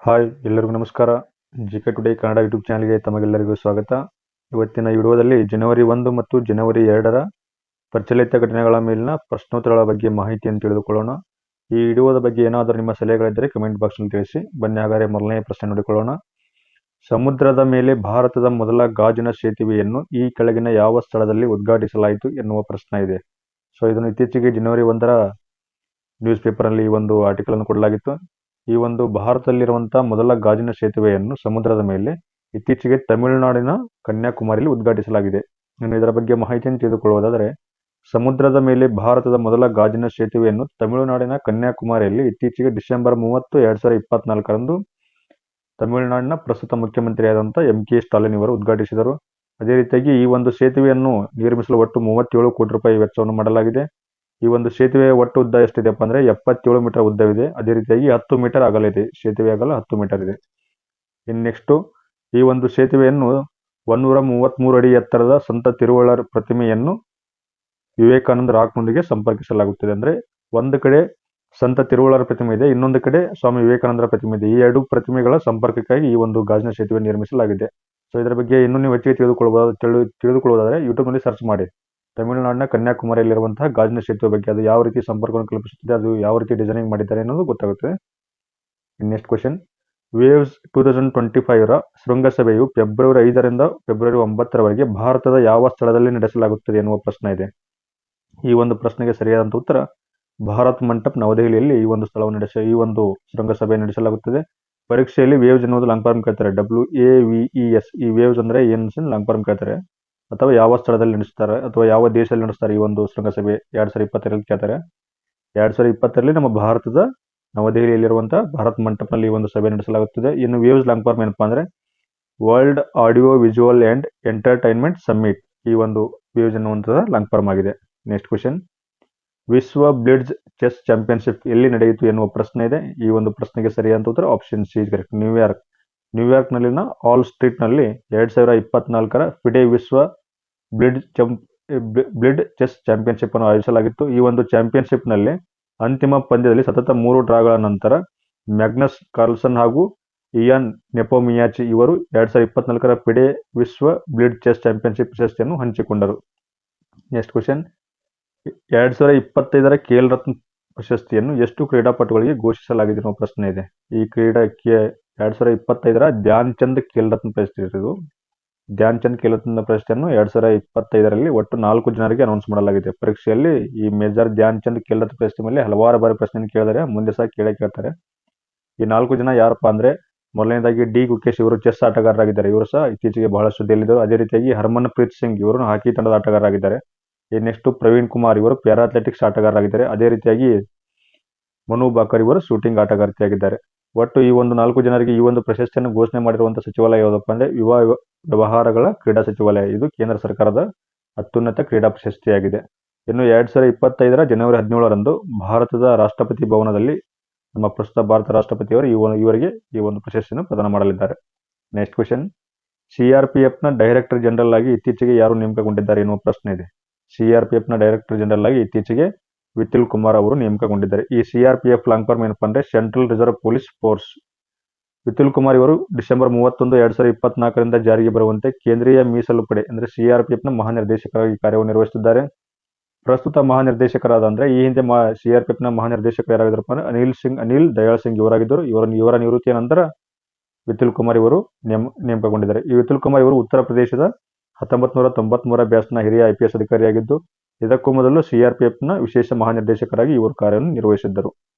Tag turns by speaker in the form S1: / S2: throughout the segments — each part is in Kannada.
S1: ಹಾಯ್ ಎಲ್ಲರಿಗೂ ನಮಸ್ಕಾರ. ಜಿಕೆ ಟುಡೇ ಕನ್ನಡ ಯೂಟ್ಯೂಬ್ ಚಾನಲ್ಗೆ ತಮಗೆಲ್ಲರಿಗೂ ಸ್ವಾಗತ. ಇವತ್ತಿನ ವಿಡಿಯೋದಲ್ಲಿ ಜನವರಿ 1 ಮತ್ತು ಜನವರಿ 2ರ ಪ್ರಚಲಿತ ಘಟನೆಗಳ ಮೇಲಿನ ಪ್ರಶ್ನೋತ್ತರಗಳ ಬಗ್ಗೆ ಮಾಹಿತಿಯನ್ನು ತಿಳಿದುಕೊಳ್ಳೋಣ. ಈ ವಿಡಿಯೋದ ಬಗ್ಗೆ ಏನಾದರೂ ನಿಮ್ಮ ಸಲಹೆಗಳಿದ್ದರೆ ಕಮೆಂಟ್ ಬಾಕ್ಸ್ನಲ್ಲಿ ತಿಳಿಸಿ. ಬನ್ನಿ ಹಾಗಾದರೆ ಮೊದಲನೇ ಪ್ರಶ್ನೆ ನೋಡಿಕೊಳ್ಳೋಣ. ಸಮುದ್ರದ ಮೇಲೆ ಭಾರತದ ಮೊದಲ ಗಾಜಿನ ಸೇತುವೆಯನ್ನು ಈ ಕೆಳಗಿನ ಯಾವ ಸ್ಥಳದಲ್ಲಿ ಉದ್ಘಾಟಿಸಲಾಯಿತು ಎನ್ನುವ ಪ್ರಶ್ನೆ ಇದೆ. ಸೊ ಇದನ್ನು ಇತ್ತೀಚೆಗೆ ಜನವರಿ 1ರ ನ್ಯೂಸ್ ಪೇಪರಲ್ಲಿ ಈ ಒಂದು ಆರ್ಟಿಕಲ್ ಅನ್ನು ಕೊಡಲಾಗಿತ್ತು. ಈ ಒಂದು ಭಾರತದಲ್ಲಿರುವಂತಹ ಮೊದಲ ಗಾಜಿನ ಸೇತುವೆಯನ್ನು ಸಮುದ್ರದ ಮೇಲೆ ಇತ್ತೀಚೆಗೆ ತಮಿಳುನಾಡಿನ ಕನ್ಯಾಕುಮಾರಿಯಲ್ಲಿ ಉದ್ಘಾಟಿಸಲಾಗಿದೆ. ಇನ್ನು ಇದರ ಬಗ್ಗೆ ಮಾಹಿತಿಯನ್ನು ತಿಳಿದುಕೊಳ್ಳುವುದಾದರೆ, ಸಮುದ್ರದ ಮೇಲೆ ಭಾರತದ ಮೊದಲ ಗಾಜಿನ ಸೇತುವೆಯನ್ನು ತಮಿಳುನಾಡಿನ ಕನ್ಯಾಕುಮಾರಿಯಲ್ಲಿ ಇತ್ತೀಚೆಗೆ ಡಿಸೆಂಬರ್ 30, 2024ರಂದು ತಮಿಳುನಾಡಿನ ಪ್ರಸ್ತುತ ಮುಖ್ಯಮಂತ್ರಿಯಾದಂಥ MK ಸ್ಟಾಲಿನ್ ಇವರು ಉದ್ಘಾಟಿಸಿದರು. ಅದೇ ರೀತಿಯಾಗಿ ಈ ಒಂದು ಸೇತುವೆಯನ್ನು ನಿರ್ಮಿಸಲು ಒಟ್ಟು 37 ಕೋಟಿ ರೂಪಾಯಿ ವೆಚ್ಚವನ್ನು ಮಾಡಲಾಗಿದೆ. ಈ ಒಂದು ಸೇತುವೆಯ ಒಟ್ಟು ಉದ್ದ ಎಷ್ಟಿದೆಪ್ಪ ಅಂದರೆ 77 ಮೀಟರ್ ಉದ್ದವಿದೆ. ಅದೇ ರೀತಿಯಾಗಿ 10 ಮೀಟರ್ ಅಗಲ ಇದೆ. ಸೇತುವೆ ಅಗಲ 10 ಮೀಟರ್ ಇದೆ. ಇನ್ನು ನೆಕ್ಸ್ಟು, ಈ ಒಂದು ಸೇತುವೆಯನ್ನು 133 ಅಡಿ ಎತ್ತರದ ಸಂತ ತಿರುವಳ್ಳರ್ ಪ್ರತಿಮೆಯನ್ನು ವಿವೇಕಾನಂದ ರಾಕ್ನೊಂದಿಗೆ ಸಂಪರ್ಕಿಸಲಾಗುತ್ತದೆ. ಅಂದರೆ ಒಂದು ಕಡೆ ಸಂತ ತಿರುವಳ್ಳರ ಪ್ರತಿಮೆ ಇದೆ, ಇನ್ನೊಂದು ಕಡೆ ಸ್ವಾಮಿ ವಿವೇಕಾನಂದರ ಪ್ರತಿಮೆ ಇದೆ. ಈ ಎರಡು ಪ್ರತಿಮೆಗಳ ಸಂಪರ್ಕಕ್ಕಾಗಿ ಈ ಒಂದು ಗಾಜಿನ ಸೇತುವೆ ನಿರ್ಮಿಸಲಾಗಿದೆ. ಸೊ ಇದರ ಬಗ್ಗೆ ಇನ್ನೂ ನೀವು ಹೆಚ್ಚಿಗೆ ತಿಳಿದುಕೊಳ್ಳುವುದಾದರೆ ಯೂಟ್ಯೂಬ್ನಲ್ಲಿ ಸರ್ಚ್ ಮಾಡಿ. ತಮಿಳುನಾಡಿನ ಕನ್ಯಾಕುಮಾರಿಯಲ್ಲಿರುವಂತಹ ಗಾಜಿನ ಸೇತುವೆ ಬಗ್ಗೆ, ಅದು ಯಾವ ರೀತಿ ಸಂಪರ್ಕವನ್ನು ಕಲ್ಪಿಸುತ್ತದೆ, ಅದು ಯಾವ ರೀತಿ ಡಿಸೈನಿಂಗ್ ಮಾಡಿದ್ದಾರೆ ಅನ್ನೋದು ಗೊತ್ತಾಗುತ್ತೆ. ನೆಕ್ಸ್ಟ್ ಕ್ವೆಶನ್, ವೇವ್ಸ್ 2025ರ ಶೃಂಗಸಭೆಯು ಫೆಬ್ರವರಿ 5ರಿಂದ ಫೆಬ್ರವರಿ 9ರವರೆಗೆ ಭಾರತದ ಯಾವ ಸ್ಥಳದಲ್ಲಿ ನಡೆಸಲಾಗುತ್ತದೆ ಎನ್ನುವ ಪ್ರಶ್ನೆ ಇದೆ. ಈ ಒಂದು ಪ್ರಶ್ನೆಗೆ ಸರಿಯಾದಂಥ ಉತ್ತರ ಭಾರತ್ ಮಂಟಪ್ ನವದೆಹಲಿಯಲ್ಲಿ ಈ ಒಂದು ಶೃಂಗಸಭೆ ನಡೆಸಲಾಗುತ್ತದೆ. ಪರೀಕ್ಷೆಯಲ್ಲಿ ವೇವ್ಸ್ ಎನ್ನುವುದು ಲಾಂಗ್ ಫಾರ್ಮ್ ಕೇಳ್ತಾರೆ, WAVES. ಈ ವೇವ್ಸ್ ಅಂದರೆ ಏನು ಲಾಂಗ್ ಫಾರ್ಮ್ ಕೇಳ್ತಾರೆ. ಅಥವಾ ಯಾವ ಸ್ಥಳದಲ್ಲಿ ನಡೆಸ್ತಾರೆ ಅಥವಾ ಯಾವ ದೇಶದಲ್ಲಿ ನಡೆಸ್ತಾರೆ ಈ ಒಂದು ಶೃಂಗಸಭೆ 2020ರಲ್ಲಿ ಕೇಳ್ತಾರೆ. 2020ರಲ್ಲಿ ನಮ್ಮ ಭಾರತದ ನವದೆಹಲಿಯಲ್ಲಿರುವಂತಹ ಭಾರತ್ ಮಂಟಪ್ನಲ್ಲಿ ಈ ಒಂದು ಸಭೆ ನಡೆಸಲಾಗುತ್ತದೆ. ಇನ್ನು ವೇವ್ಸ್ ಲಾಂಗ್ ಫಾರ್ಮ್ ಏನಪ್ಪಾ ಅಂದರೆ world audio visual and entertainment summit. ಈ ಒಂದು ವೇವ್ಸ್ ಎನ್ನುವಂಥದ್ದು ಲಾಂಗ್ ಫಾರ್ಮ್ ಆಗಿದೆ. ನೆಕ್ಸ್ಟ್ ಕ್ವೆಶನ್, ವಿಶ್ವ ಬ್ಲಿಡ್ಜ್ ಚೆಸ್ ಚಾಂಪಿಯನ್ಶಿಪ್ ಎಲ್ಲಿ ನಡೆಯಿತು ಎನ್ನುವ ಪ್ರಶ್ನೆ ಇದೆ. ಈ ಒಂದು ಪ್ರಶ್ನೆಗೆ ಸರಿಯಾದ ಉತ್ತರ ಆಪ್ಷನ್ ಸಿ ಕರೆಕ್ಟ್, ನ್ಯೂಯಾರ್ಕ್ನಲ್ಲಿನ ಆಲ್ ಸ್ಟ್ರೀಟ್ನಲ್ಲಿ 2024ರ ಫಿಡೆ ವಿಶ್ವ ಬ್ಲಿಡ್ ಚೆಸ್ ಚಾಂಪಿಯನ್ಶಿಪ್ ಅನ್ನು ಆಯೋಜಿಸಲಾಗಿತ್ತು. ಈ ಒಂದು ಚಾಂಪಿಯನ್ಶಿಪ್ನಲ್ಲಿ ಅಂತಿಮ ಪಂದ್ಯದಲ್ಲಿ ಸತತ 3 ಡ್ರಾಗಳ ನಂತರ ಮ್ಯಾಗ್ನಸ್ ಕಾರ್ಲ್ಸನ್ ಹಾಗೂ ಇಯಾನ್ ನೆಪೋಮಿಯಾಚಿ ಇವರು 2024ರ ಫಿಡೆ ವಿಶ್ವ ಬ್ಲಿಡ್ ಚೆಸ್ ಚಾಂಪಿಯನ್ಶಿಪ್ ಪ್ರಶಸ್ತಿಯನ್ನು ಹಂಚಿಕೊಂಡರು. ನೆಕ್ಸ್ಟ್ ಕ್ವೆಶನ್, 2025ರ ಖೇಲ್ ರತ್ನ ಪ್ರಶಸ್ತಿಯನ್ನು ಎಷ್ಟು ಕ್ರೀಡಾಪಟುಗಳಿಗೆ ಘೋಷಿಸಲಾಗಿದೆ ಅನ್ನೋ ಪ್ರಶ್ನೆ ಇದೆ. ಈ 2025ರ ಧ್ಯಾನ್ ಚಂದ್ ಖೇಲ್ ರತ್ನ ಪ್ರಶಸ್ತಿ ಇದು. ಧ್ಯಾನ್ ಚಂದ್ ಖೇಲ್ ರತ್ನ ಪ್ರಶಸ್ತಿಯನ್ನು 2025ರಲ್ಲಿ ಒಟ್ಟು 4 ಜನರಿಗೆ ಅನೌನ್ಸ್ ಮಾಡಲಾಗಿದೆ. ಪರೀಕ್ಷೆಯಲ್ಲಿ ಈ ಮೇಜರ್ ಧ್ಯಾನ್ ಚಂದ್ ಖೇಲ್ ರತ್ನ ಪ್ರಶಸ್ತಿ ಮೇಲೆ ಹಲವಾರು ಬಾರಿ ಪ್ರಶ್ನೆ ಕೇಳಿದರೆ ಮುಂದೆ ಸಹ ಕೇಳ್ತಾರೆ. ಈ 4 ಜನ ಯಾರಪ್ಪ ಅಂದರೆ, ಮೊದಲನೇದಾಗಿ ಡಿ ಗುಕೇಶ್ ಇವರು ಚೆಸ್ ಆಟಗಾರರಾಗಿದ್ದಾರೆ. ಇವರು ಸಹ ಇತ್ತೀಚೆಗೆ ಬಹಳ ಸುದ್ದಿಯಲ್ಲಿದ್ದರು. ಅದೇ ರೀತಿಯಾಗಿ ಹರ್ಮನ್ ಪ್ರೀತ್ ಸಿಂಗ್ ಇವರು ಹಾಕಿ ತಂಡದ ಆಟಗಾರರಾಗಿದ್ದಾರೆ. ನೆಕ್ಸ್ಟ್ ಪ್ರವೀಣ್ ಕುಮಾರ್ ಇವರು ಪ್ಯಾರಾ ಅಥ್ಲೆಟಿಕ್ಸ್ ಆಟಗಾರರಾಗಿದ್ದಾರೆ. ಅದೇ ರೀತಿಯಾಗಿ ಮನು ಬಾಕರ್ ಇವರು ಶೂಟಿಂಗ್ ಆಟಗಾರ್ತಿಯಾಗಿದ್ದಾರೆ. ಒಟ್ಟು ಈ ಒಂದು 4 ಜನರಿಗೆ ಈ ಒಂದು ಪ್ರಶಸ್ತಿಯನ್ನು ಘೋಷಣೆ ಮಾಡಿರುವಂತಹ ಸಚಿವಾಲಯ ಯಾವುದಪ್ಪ ಅಂದರೆ ಯುವ ವ್ಯವಹಾರಗಳ ಕ್ರೀಡಾ ಸಚಿವಾಲಯ. ಇದು ಕೇಂದ್ರ ಸರ್ಕಾರದ ಅತ್ಯುನ್ನತ ಕ್ರೀಡಾ ಪ್ರಶಸ್ತಿಯಾಗಿದೆ. ಇನ್ನು 2025ರ ಜನವರಿ 17ರಂದು ಭಾರತದ ರಾಷ್ಟ್ರಪತಿ ಭವನದಲ್ಲಿ ನಮ್ಮ ಪ್ರಸ್ತುತ ಭಾರತ ರಾಷ್ಟ್ರಪತಿಯವರು ಇವರಿಗೆ ಈ ಒಂದು ಪ್ರಶಸ್ತಿಯನ್ನು ಪ್ರದಾನ ಮಾಡಲಿದ್ದಾರೆ. ನೆಕ್ಸ್ಟ್ ಕ್ವೆಶನ್, CRPFನ ಡೈರೆಕ್ಟರ್ ಜನರಲ್ ಆಗಿ ಇತ್ತೀಚೆಗೆ ಯಾರು ನೇಮಕಗೊಂಡಿದ್ದಾರೆ ಎನ್ನುವ ಪ್ರಶ್ನೆ ಇದೆ. CRPFನ ಡೈರೆಕ್ಟರ್ ಜನರಲ್ ಆಗಿ ಇತ್ತೀಚೆಗೆ ವಿತುಲ್ ಕುಮಾರ್ ಅವರು ನೇಮಕಗೊಂಡಿದ್ದಾರೆ. ಈ CRPF ಲಾಂಗ್ ಫಾರ್ಮ್ ಏನಪ್ಪಾ ಅಂದರೆ central reserve police force. Vitul Kumar ಇವರು ಡಿಸೆಂಬರ್ 31, 2024ರಿಂದ ಜಾರಿಗೆ ಬರುವಂತೆ ಕೇಂದ್ರೀಯ ಮೀಸಲು ಪಡೆ ಅಂದರೆ CRPFನ ಮಹಾನಿರ್ದೇಶಕರಾಗಿ ಕಾರ್ಯವನ್ನು ನಿರ್ವಹಿಸುತ್ತಿದ್ದಾರೆ. ಪ್ರಸ್ತುತ ಮಹಾನಿರ್ದೇಶಕರಾದ ಅಂದರೆ ಈ ಹಿಂದೆ CRPFನ ಮಹಾನಿರ್ದೇಶಕರು ಯಾರಾಗಿದ್ದರಪ್ಪ ಅಂದರೆ ಅನಿಲ್ ದಯಾಳ್ ಸಿಂಗ್ ಇವರಾಗಿದ್ದರು. ಇವರ ನಿವೃತ್ತಿಯ ನಂತರ ವಿತುಲ್ ಕುಮಾರ್ ಇವರು ನೇಮಕಗೊಂಡಿದ್ದಾರೆ. ಈ ವಿತುಲ್ ಕುಮಾರ್ ಇವರು ಉತ್ತರ ಪ್ರದೇಶದ 1993 ಬ್ಯಾಚ್ನ ಹಿರಿಯ IPS ಅಧಿಕಾರಿಯಾಗಿದ್ದು, ಇದಕ್ಕೂ ಮೊದಲು CRPFನ ವಿಶೇಷ ಮಹಾನಿರ್ದೇಶಕರಾಗಿ ಇವರು ಕಾರ್ಯವನ್ನು ನಿರ್ವಹಿಸಿದ್ದರು.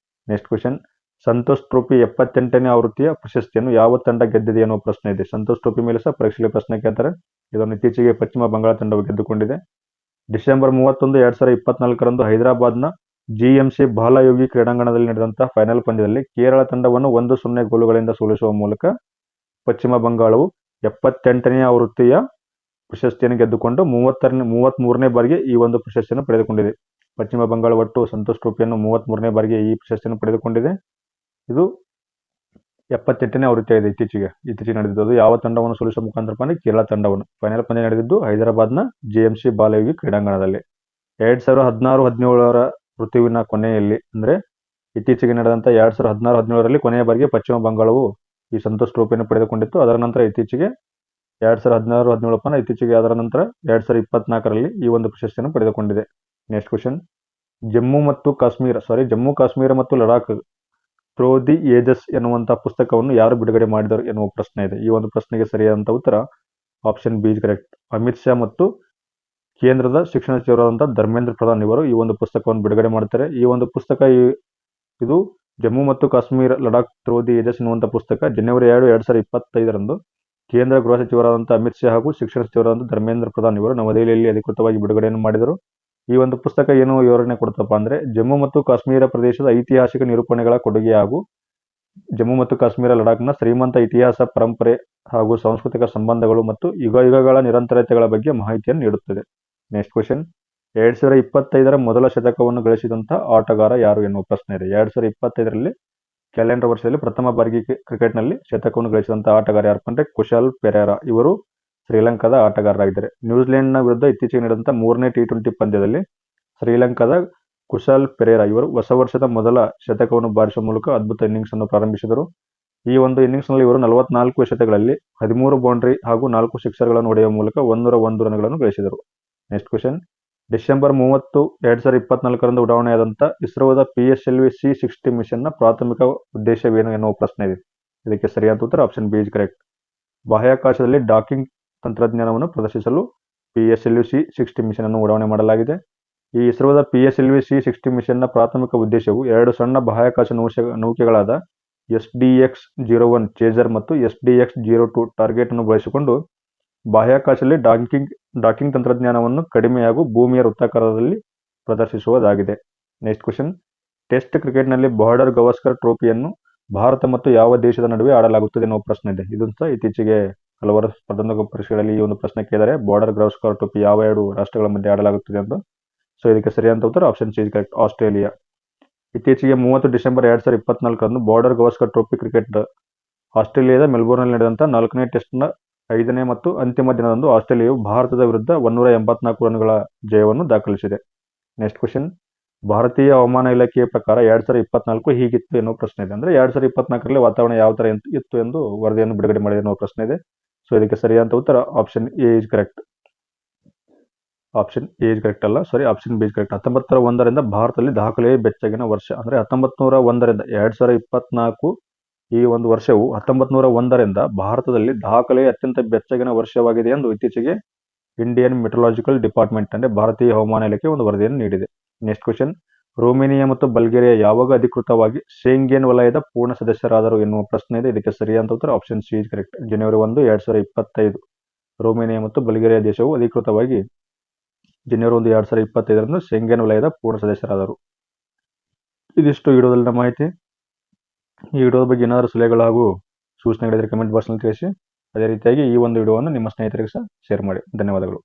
S1: ನೆಕ್ಸ್ಟ್ ಕ್ವೆಶನ್, ಸಂತೋಷ್ ಟ್ರೋಫಿ 78ನೇ ಆವೃತ್ತಿಯ ಪ್ರಶಸ್ತಿಯನ್ನು ಯಾವ ತಂಡ ಗೆದ್ದಿದೆ ಅನ್ನೋ ಪ್ರಶ್ನೆ ಇದೆ. ಸಂತೋಷ್ ಟ್ರೋಫಿ ಮೇಲೆ ಸಹ ಪರೀಕ್ಷೆಯಲ್ಲಿ ಪ್ರಶ್ನೆ ಕೇಳ್ತಾರೆ. ಇದನ್ನು ಇತ್ತೀಚೆಗೆ ಪಶ್ಚಿಮ ಬಂಗಾಳ ತಂಡವು ಗೆದ್ದುಕೊಂಡಿದೆ. ಡಿಸೆಂಬರ್ 31, 2024ರಂದು ಹೈದರಾಬಾದ್ನ GMC ಬಾಲಯೋಗಿ ಕ್ರೀಡಾಂಗಣದಲ್ಲಿ ನಡೆದಂತಹ ಫೈನಲ್ ಪಂದ್ಯದಲ್ಲಿ ಕೇರಳ ತಂಡವನ್ನು 1-0 ಗೋಲುಗಳಿಂದ ಸೋಲಿಸುವ ಮೂಲಕ ಪಶ್ಚಿಮ ಬಂಗಾಳವು 78ನೇ ಆವೃತ್ತಿಯ ಪ್ರಶಸ್ತಿಯನ್ನು ಗೆದ್ದುಕೊಂಡು 33ನೇ ಬಾರಿಗೆ ಈ ಒಂದು ಪ್ರಶಸ್ತಿಯನ್ನು ಪಡೆದುಕೊಂಡಿದೆ. ಪಶ್ಚಿಮ ಬಂಗಾಳ ಒಟ್ಟು ಸಂತೋಷ್ ಟ್ರೋಫಿಯನ್ನು 33ನೇ ಬಾರಿಗೆ ಈ ಪ್ರಶಸ್ತಿಯನ್ನು ಪಡೆದುಕೊಂಡಿದೆ. ಇದು 78ನೇ ಆವೃತ್ತಿಯಾಗಿದೆ. ಇತ್ತೀಚೆಗೆ ನಡೆದಿದ್ದು. ಅದು ಯಾವ ತಂಡವನ್ನು ಸೋಲಿಸುವ ಮುಖಾಂತರ ಅಂದರೆ ಕೇರಳ ತಂಡವನ್ನು. ಫೈನಲ್ ಪಂದ್ಯ ನಡೆದಿದ್ದು ಹೈದರಾಬಾದ್ನ GMC ಬಾಲಯೋಗಿ ಕ್ರೀಡಾಂಗಣದಲ್ಲಿ. 2016-17ರ ಋತುವಿನ ಕೊನೆಯಲ್ಲಿ ಅಂದರೆ ಇತ್ತೀಚೆಗೆ ನಡೆದಂಥ 2016-17ರಲ್ಲಿ ಕೊನೆಯ ಬಾರಿಗೆ ಪಶ್ಚಿಮ ಬಂಗಾಳವು ಈ ಸಂತೋಷ್ ಟ್ರೋಫಿಯನ್ನು ಪಡೆದುಕೊಂಡಿತ್ತು. ಅದರ ನಂತರ ಇತ್ತೀಚೆಗೆ 2016-17 ಇತ್ತೀಚೆಗೆ ಅದರ ನಂತರ 2024ರಲ್ಲಿ ಈ ಒಂದು ಪ್ರಶಸ್ತಿಯನ್ನು ಪಡೆದುಕೊಂಡಿದೆ. ನೆಕ್ಸ್ಟ್ ಕ್ವಶನ್, ಜಮ್ಮು ಕಾಶ್ಮೀರ ಮತ್ತು ಲಡಾಖ್ ಥ್ರೂ ದಿ ಏಜಸ್ ಎನ್ನುವಂತಹ ಪುಸ್ತಕವನ್ನು ಯಾರು ಬಿಡುಗಡೆ ಮಾಡಿದರು ಎನ್ನುವ ಪ್ರಶ್ನೆ ಇದೆ. ಈ ಒಂದು ಪ್ರಶ್ನೆಗೆ ಸರಿಯಾದಂಥ ಉತ್ತರ option B is correct. Amit Shah ಮತ್ತು ಕೇಂದ್ರದ ಶಿಕ್ಷಣ ಸಚಿವರಾದಂಥ ಧರ್ಮೇಂದ್ರ ಪ್ರಧಾನ್ ಇವರು ಈ ಒಂದು ಪುಸ್ತಕವನ್ನು ಬಿಡುಗಡೆ ಮಾಡ್ತಾರೆ. ಈ ಒಂದು ಪುಸ್ತಕ ಇದು ಜಮ್ಮು ಮತ್ತು Kashmir Ladakh through the ages ಎನ್ನುವಂಥ ಪುಸ್ತಕ ಜನವರಿ 2, 2025ರಂದು ಕೇಂದ್ರ ಗೃಹ ಸಚಿವರಾದಂಥ ಅಮಿತ್ ಶಾ ಹಾಗೂ ಶಿಕ್ಷಣ ಸಚಿವರಾದಂಥ ಧರ್ಮೇಂದ್ರ ಪ್ರಧಾನ್ ಇವರು ನವದೆಹಲಿಯಲ್ಲಿ ಅಧಿಕೃತವಾಗಿ ಬಿಡುಗಡೆಯನ್ನು ಮಾಡಿದರು. ಈ ಒಂದು ಪುಸ್ತಕ ಏನು ವಿವರಣೆ ಕೊಡ್ತಪ್ಪ ಅಂದರೆ, ಜಮ್ಮು ಮತ್ತು ಕಾಶ್ಮೀರ ಪ್ರದೇಶದ ಐತಿಹಾಸಿಕ ನಿರೂಪಣೆಗಳ ಕೊಡುಗೆ ಹಾಗೂ ಜಮ್ಮು ಮತ್ತು ಕಾಶ್ಮೀರ ಲಡಾಖ್ನ ಶ್ರೀಮಂತ ಇತಿಹಾಸ, ಪರಂಪರೆ ಹಾಗೂ ಸಾಂಸ್ಕೃತಿಕ ಸಂಬಂಧಗಳು ಮತ್ತು ಯುಗಗಳ ನಿರಂತರತೆಗಳ ಬಗ್ಗೆ ಮಾಹಿತಿಯನ್ನು ನೀಡುತ್ತದೆ. ನೆಕ್ಸ್ಟ್ ಕ್ವಶನ್, 2025ರ ಮೊದಲ ಶತಕವನ್ನು ಗಳಿಸಿದಂಥ ಆಟಗಾರ ಯಾರು ಎನ್ನುವ ಪ್ರಶ್ನೆ ಇದೆ. 2025ರಲ್ಲಿ ಕ್ಯಾಲೆಂಡರ್ ವರ್ಷದಲ್ಲಿ ಪ್ರಥಮ ಬಾರಿಗೆ ಕ್ರಿಕೆಟ್ನಲ್ಲಿ ಶತಕವನ್ನು ಗಳಿಸಿದಂಥ ಆಟಗಾರ ಯಾರಪ್ಪ ಅಂದರೆ ಕುಶಾಲ್ ಪೆರೇರಾ. ಇವರು ಶ್ರೀಲಂಕಾದ ಆಟಗಾರರಾಗಿದ್ದಾರೆ. ನ್ಯೂಜಿಲೆಂಡ್ನ ವಿರುದ್ಧ ಇತ್ತೀಚೆಗೆ ನಡೆದಂಥ 3ನೇ T20 ಪಂದ್ಯದಲ್ಲಿ ಶ್ರೀಲಂಕಾದ ಕುಶಾಲ್ ಪೆರೇರಾ ಇವರು ಹೊಸ ವರ್ಷದ ಮೊದಲ ಶತಕವನ್ನು ಬಾರಿಸುವ ಮೂಲಕ ಅದ್ಭುತ ಇನ್ನಿಂಗ್ಸ್ ಅನ್ನು ಪ್ರಾರಂಭಿಸಿದರು. ಈ ಒಂದು ಇನ್ನಿಂಗ್ಸ್ನಲ್ಲಿ ಇವರು 44 ಎಸೆತಗಳಲ್ಲಿ 13 ಬೌಂಡ್ರಿ ಹಾಗೂ 4 ಸಿಕ್ಸರ್ಗಳನ್ನು ಹೊಡೆಯುವ ಮೂಲಕ 101 ರನ್ಗಳನ್ನು ಗಳಿಸಿದರು. ನೆಕ್ಸ್ಟ್ ಕ್ವಶನ್, ಡಿಸೆಂಬರ್ 30, 2024ರಂದು ಉಡಾವಣೆಯಾದಂಥ ಇಸ್ರೋದ PSLV C-60 ಮಿಷನ್ನ ಪ್ರಾಥಮಿಕ ಉದ್ದೇಶವೇನು ಎನ್ನುವ ಪ್ರಶ್ನೆ ಇದೆ. ಇದಕ್ಕೆ ಸರಿಯಾದ ಉತ್ತರ ಆಪ್ಷನ್ ಬಿ ಇಸ್ ಕರೆಕ್ಟ್. ಬಾಹ್ಯಾಕಾಶದಲ್ಲಿ ಡಾಕಿಂಗ್ ತಂತ್ರಜ್ಞಾನವನ್ನು ಪ್ರದರ್ಶಿಸಲು PSLV C-60 ಮಿಷನ್ ಅನ್ನು ಉಡಾವಣೆ ಮಾಡಲಾಗಿದೆ. ಈ ಇಸ್ರೋದ PSLV C-60 ಮಿಷನ್ನ ಪ್ರಾಥಮಿಕ ಉದ್ದೇಶವು 2 ಸಣ್ಣ ಬಾಹ್ಯಾಕಾಶ ನೌಕೆಗಳಾದ SDX-01 ಚೇಜರ್ ಮತ್ತು SDX-02 ಟಾರ್ಗೆಟ್ ಅನ್ನು ಬಳಸಿಕೊಂಡು ಬಾಹ್ಯಾಕಾಶದಲ್ಲಿ ಡಾಕಿಂಗ್ ತಂತ್ರಜ್ಞಾನವನ್ನು ಕಡಿಮೆ ಹಾಗೂ ಭೂಮಿಯ ವೃತ್ತಾಕಾರದಲ್ಲಿ ಪ್ರದರ್ಶಿಸುವುದಾಗಿದೆ. ನೆಕ್ಸ್ಟ್ ಕ್ವಶನ್, ಟೆಸ್ಟ್ ಕ್ರಿಕೆಟ್ನಲ್ಲಿ ಬಾರ್ಡರ್ ಗವಾಸ್ಕರ್ ಟ್ರೋಫಿಯನ್ನು ಭಾರತ ಮತ್ತು ಯಾವ ದೇಶದ ನಡುವೆ ಆಡಲಾಗುತ್ತದೆ ಎನ್ನುವ ಪ್ರಶ್ನೆ ಇದೆ. ಇದು ಸಹ ಇತ್ತೀಚೆಗೆ ಹಲವಾರು ಸ್ಪರ್ಧಾತ್ಮಕ ಪರೀಕ್ಷೆಗಳಲ್ಲಿ ಈ ಒಂದು ಪ್ರಶ್ನೆ ಕೇಳಿದರೆ, ಬಾರ್ಡರ್ ಗವಾಸ್ಕರ್ ಟ್ರೋಫಿ ಯಾವ 2 ರಾಷ್ಟ್ರಗಳ ಮಧ್ಯೆ ಆಡಲಾಗುತ್ತದೆ ಅಂತ. ಸೊ ಇದಕ್ಕೆ ಸರಿಯಾದ ಉತ್ತರ ಆಪ್ಷನ್ ಸಿ ಕರೆಕ್ಟ್, ಆಸ್ಟ್ರೇಲಿಯಾ. ಇತ್ತೀಚೆಗೆ 30 ಡಿಸೆಂಬರ್ 2024ರಂದು ಬಾರ್ಡರ್ ಗವಾಸ್ಕರ್ ಟ್ರೋಫಿ ಕ್ರಿಕೆಟ್ ಆಸ್ಟ್ರೇಲಿಯಾದ ಮೆಲ್ಬೋರ್ನ್ನಲ್ಲಿ ನಡೆದಂಥ 4ನೇ ಟೆಸ್ಟ್ನ 5ನೇ ಮತ್ತು ಅಂತಿಮ ದಿನದಂದು ಆಸ್ಟ್ರೇಲಿಯಾವು ಭಾರತದ ವಿರುದ್ಧ 184 ರನ್ಗಳ ಜಯವನ್ನು ದಾಖಲಿಸಿದೆ. ನೆಕ್ಸ್ಟ್ ಕ್ವಶನ್, ಭಾರತೀಯ ಹವಾಮಾನ ಇಲಾಖೆಯ ಪ್ರಕಾರ 2024 ಹೀಗಿತ್ತು ಎನ್ನುವ ಪ್ರಶ್ನೆ ಇದೆ. ಅಂದರೆ 2024ರಲ್ಲಿ ವಾತಾವರಣ ಯಾವ ಥರ ಇತ್ತು ಎಂದು ವರದಿಯನ್ನು ಬಿಡುಗಡೆ ಮಾಡಿದೆ ಎನ್ನುವ ಪ್ರಶ್ನೆ ಇದೆ. ಸೊ ಇದಕ್ಕೆ ಸರಿಯಾದ ಉತ್ತರ option A is correct. Option B is correct. 1901ರಿಂದ ಭಾರತದಲ್ಲಿ ದಾಖಲೆಯ ಬೆಚ್ಚಗಿನ ವರ್ಷ. ಅಂದರೆ 1901ರಿಂದ 2024 ಈ ಒಂದು ವರ್ಷವು 1901ರಿಂದ ಭಾರತದಲ್ಲಿ ದಾಖಲೆಯ ಅತ್ಯಂತ ಬೆಚ್ಚಗಿನ ವರ್ಷವಾಗಿದೆ ಎಂದು ಇತ್ತೀಚೆಗೆ ಇಂಡಿಯನ್ ಮೆಟ್ರಲಾಜಿಕಲ್ ಡಿಪಾರ್ಟ್ಮೆಂಟ್ ಅಂದರೆ ಭಾರತೀಯ ಹವಾಮಾನ ಇಲಾಖೆ ಒಂದು ವರದಿಯನ್ನು ನೀಡಿದೆ. ನೆಕ್ಸ್ಟ್ ಕ್ವಶನ್, ರೋಮೇನಿಯಾ ಮತ್ತು ಬಲ್ಗೇರಿಯಾ ಯಾವಾಗ ಅಧಿಕೃತವಾಗಿ ಶೆಂಗೆನ್ ವಲಯದ ಪೂರ್ಣ ಸದಸ್ಯರಾದರು ಎನ್ನುವ ಪ್ರಶ್ನೆ ಇದೆ. ಇದಕ್ಕೆ ಸರಿಯಾದ ಉತ್ತರ ಆಪ್ಷನ್ ಸಿ ಇಸ್ ಕರೆಕ್ಟ್. ಜನವರಿ 1, 2025 ರೋಮೇನಿಯಾ ಮತ್ತು ಬಲ್ಗೇರಿಯಾ ದೇಶವು ಅಧಿಕೃತವಾಗಿ ಜನವರಿ 1, 2025ರಂದು ಶೆಂಗೆನ್ ವಲಯದ ಪೂರ್ಣ ಸದಸ್ಯರಾದರು. ಇದಿಷ್ಟು ವಿಡಿಯೋದಲ್ಲಿನ ಮಾಹಿತಿ. ಈ ವಿಡಿಯೋದ ಬಗ್ಗೆ ಏನಾದರೂ ಸಲಹೆಗಳು ಹಾಗೂ ಸೂಚನೆಗಳಿದ್ದರೆ ಕಮೆಂಟ್ ಬಾಕ್ಸ್ನಲ್ಲಿ ತಿಳಿಸಿ. ಅದೇ ರೀತಿಯಾಗಿ ಈ ಒಂದು ವಿಡಿಯೋವನ್ನು ನಿಮ್ಮ ಸ್ನೇಹಿತರಿಗೆ ಸಹ ಶೇರ್ ಮಾಡಿ. ಧನ್ಯವಾದಗಳು.